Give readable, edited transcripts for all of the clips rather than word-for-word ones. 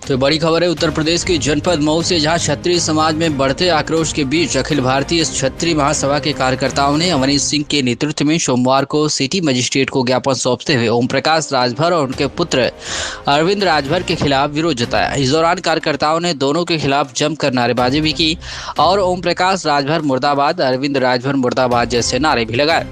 तो बड़ी खबर है उत्तर प्रदेश के जनपद मऊ से, जहां क्षत्रिय समाज में बढ़ते आक्रोश के बीच अखिल भारतीय क्षत्रिय महासभा के कार्यकर्ताओं ने अवनीश सिंह के नेतृत्व में सोमवार को सिटी मजिस्ट्रेट को ज्ञापन सौंपते हुए ओम प्रकाश राजभर और उनके पुत्र अरविंद राजभर के खिलाफ विरोध जताया। इस दौरान कार्यकर्ताओं ने दोनों के खिलाफ जमकर नारेबाजी भी की और ओम प्रकाश राजभर मुर्दाबाद, अरविंद राजभर मुर्दाबाद जैसे नारे भी लगाए।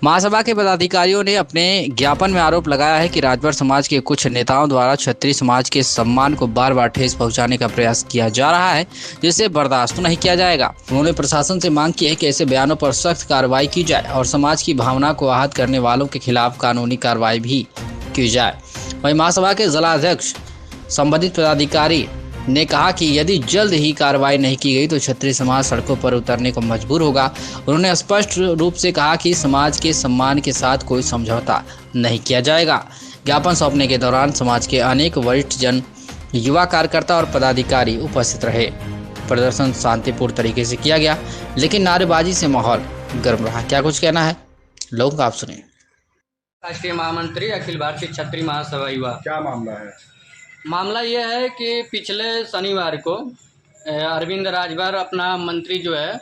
महासभा के पदाधिकारियों ने अपने ज्ञापन में आरोप लगाया है कि राजभर समाज के कुछ नेताओं द्वारा क्षत्रिय समाज के सम्मान को बार बार ठेस पहुंचाने का प्रयास किया जा रहा है, जिसे बर्दाश्त नहीं किया जाएगा। उन्होंने प्रशासन से मांग की है कि ऐसे बयानों पर सख्त कार्रवाई की जाए और समाज की भावना को आहत करने वालों के खिलाफ कानूनी कार्रवाई भी की जाए। वहीं महासभा के जिलाध्यक्ष संबंधित पदाधिकारी ने कहा कि यदि जल्द ही कार्रवाई नहीं की गई तो क्षत्रिय समाज सड़कों पर उतरने को मजबूर होगा। उन्होंने स्पष्ट रूप से कहा कि समाज के सम्मान के साथ कोई समझौता नहीं किया जाएगा। ज्ञापन सौंपने के दौरान समाज के अनेक वरिष्ठ जन, युवा कार्यकर्ता और पदाधिकारी उपस्थित रहे। प्रदर्शन शांतिपूर्ण तरीके से किया गया, लेकिन नारेबाजी से माहौल गर्म रहा। क्या कुछ कहना है लोगों का, आप सुनिए। राष्ट्रीय महामंत्री अखिल भारतीय क्षत्रिय महासभा युवा। क्या मामला है? मामला ये है कि पिछले शनिवार को अरविंद राजभर अपना मंत्री जो है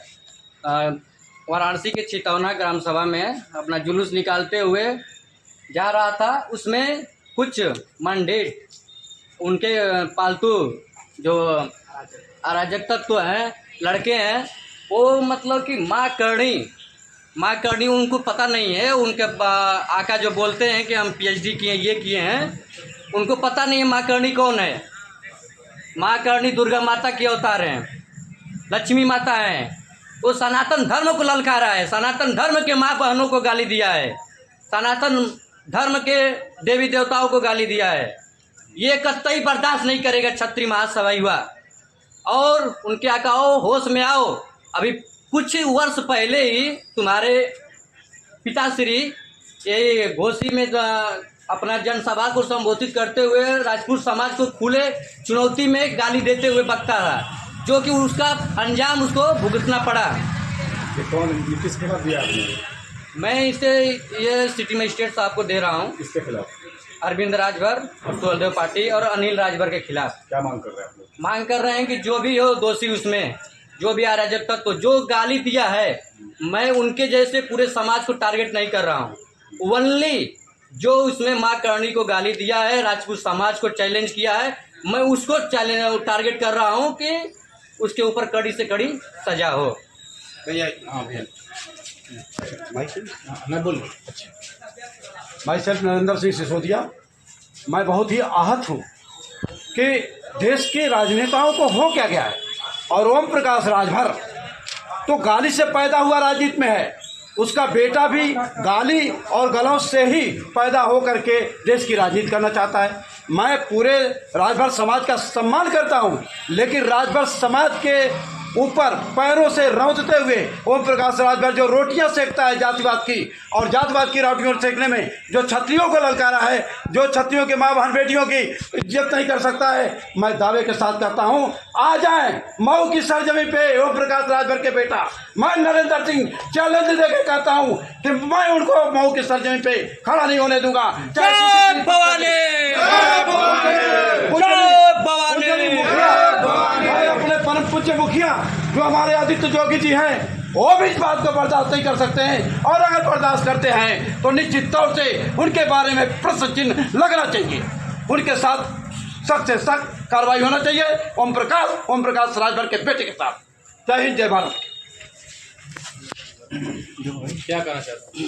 वाराणसी के चितौना ग्राम सभा में अपना जुलूस निकालते हुए जा रहा था। उसमें कुछ मंडेट उनके पालतू जो अराजक तत्व हैं, लड़के हैं, वो मतलब कि माँ करनी उनको पता नहीं है। उनके आका जो बोलते हैं कि हम पीएचडी किए, ये किए हैं, उनको पता नहीं है माँ करनी कौन है। माँ करनी दुर्गा माता के अवतार हैं, लक्ष्मी माता हैं। वो सनातन धर्म को ललकारा है, सनातन धर्म के माँ बहनों को गाली दिया है, सनातन धर्म के देवी देवताओं को गाली दिया है। ये कतई बर्दाश्त नहीं करेगा क्षत्रिय महासभा युवा। और उनके आकाओ, होश में आओ। अभी कुछ वर्ष पहले ही तुम्हारे पिताश्री ये घोसी में अपना जनसभा को संबोधित करते हुए राजपूत समाज को खुले चुनौती में गाली देते हुए बकता था, जो कि उसका अंजाम उसको भुगतना पड़ा। ये कौन, किसके खिलाफ दिया आपने? मैं इसे ये सिटी मजिस्ट्रेट साहब को दे रहा हूँ। किसके खिलाफ? अरविंद राजभर और सुहलदेव पाटिल और अनिल राजभर के खिलाफ। क्या मांग कर रहे हैं आप लोग? मांग कर रहे हैं कि जो भी हो दोषी, उसमें जो भी अराजक तत्व जो गाली दिया है, मैं उनके जैसे पूरे समाज को टारगेट नहीं कर रहा हूँ। ओनली जो उसमें माँ करणी को गाली दिया है, राजपूत समाज को चैलेंज किया है, मैं उसको टारगेट कर रहा हूँ कि उसके ऊपर कड़ी से कड़ी सजा हो। भैया मैं बोल माई सेल्फ नरेंद्र सिंह सिसोदिया। मैं बहुत ही आहत हूँ कि देश के राजनेताओं को हो क्या गया है। और ओम प्रकाश राजभर तो गाली से पैदा हुआ राजनीति में है, उसका बेटा भी गाली और गलौज से ही पैदा हो करके देश की राजनीति करना चाहता है। मैं पूरे राजभर समाज का सम्मान करता हूं, लेकिन राजभर समाज के ऊपर पैरों से रौंदते हुए ओम प्रकाश राजभर जो रोटियां सेकता है जातिवाद की, और जातिवाद की रोटियों सेकने में जो क्षत्रियों को ललकारा है, जो क्षत्रियों के माँ बहन बेटियों की इज्जत नहीं कर सकता है, मैं दावे के साथ कहता हूं, आ जाएं मऊ की सरजमी पे ओम प्रकाश राजभर के बेटा। मैं नरेंद्र सिंह चैलेंज देकर कहता हूं कि मैं उनको मऊ की सरजमी पे खड़ा नहीं होने दूंगा। अपने परम पूज्य मुखिया जो हमारे आदित्य जोगी जी हैं, वो भी इस बात को बर्दाश्त नहीं कर सकते हैं, और अगर बर्दाश्त करते हैं तो निश्चित तौर से उनके बारे में प्रश्न चिन्ह लगना चाहिए। उनके साथ सख्त से सख्त कार्रवाई होना चाहिए ओम प्रकाश राजभर के बेटे के साथ। जय हिंद, जय भारत। क्या कहना चाहते हैं?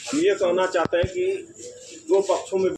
हम ये कहना चाहते हैं कि दो पक्षों में